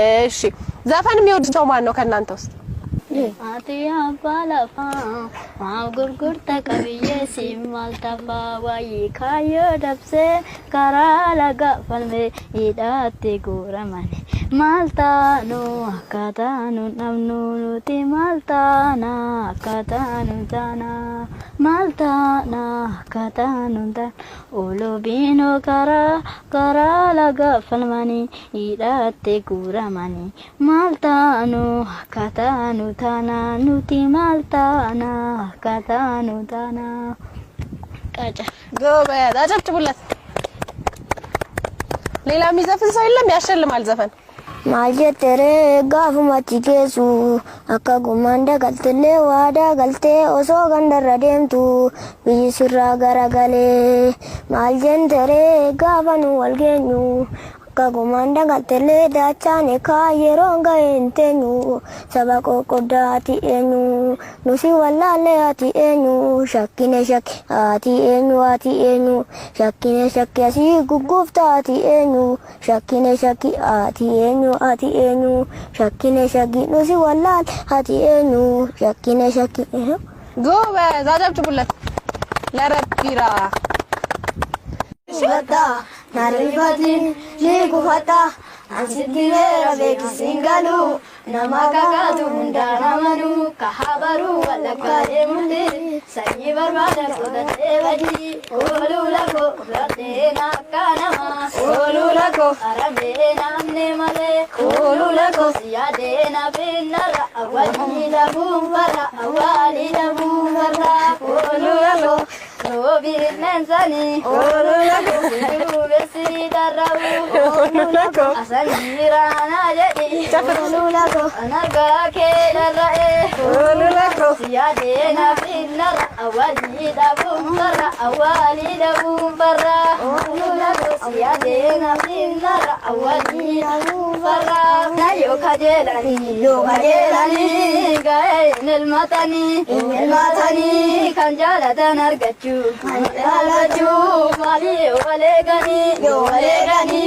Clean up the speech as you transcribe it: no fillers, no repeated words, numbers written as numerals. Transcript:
እሺ ዘፈን የሚወድ ሰው ማን ነው ከናንተ ውስጥ? አትያ ባላፋ ማጉርጉር ተቀብዬ ሲማልታፋ ዋይ ካዮ ደብሴ ካራላጋ ፈልሜ ይዳቴ ጎረማኔ ማልታኑ አካታኑ ነምኑኑቲ ማልታና አካታኑ ታና ማልታና አካታኑ ታና ኦሎቢኖ ካራላጋ ፈልማኒ ይዳቴ ጎረማኔ ማልታኑ አካታኑ ታና ኑቲ ማልታና አካታኑ ታና ቃጫ ጎበዝ አጨብጭቡለት። ሌላ የሚዘፍን ሰው የለም? ያሸልማል ዘፈን ማልጀተሬ ጋፉማቲ ኬሱ አካ ጉማንዳ galtele ዋዳ galቴ ኦሶ ገንደረ ደምቱ ቢሲራ ገረገሌ ማልጀንተሬ ጋፋኑ ወልገኙ akka gumanda galtele dachane kayeronga entenyu sabako kodati enyu nusi walale ati enyu shakine shaki ati enyu shakine shaki asi gugufta ati enyu shakine shaki ati enyu shakine shaki nusi walale ati enyu shakine shaki ጎበዝ አጨብጭቡለት ለረቢራ Shata, Naribatin, Ligufata, Ansidira Vekisingalu, Namakatu, Daramanu, Kahabaru, Lakare Mundi, Sayibarmada, Evadi, Olulako, Ratena Kanama, Olulako, Arabena Nemale, Olulako, Siadena Pinara, Awalida Bumara, Awalida Bumara, Olulako. Robi menzani, olulako, besi darabu, olulako, asangira najedi, olulako, anaga ke darae, olulako, siadena pinara, awalida bumbara, olulako, siadena pinara, awalida bumbara. Nayo kajelani, gae nelmatani, kanjala tanargachu. Alaju mali walegani yo walegani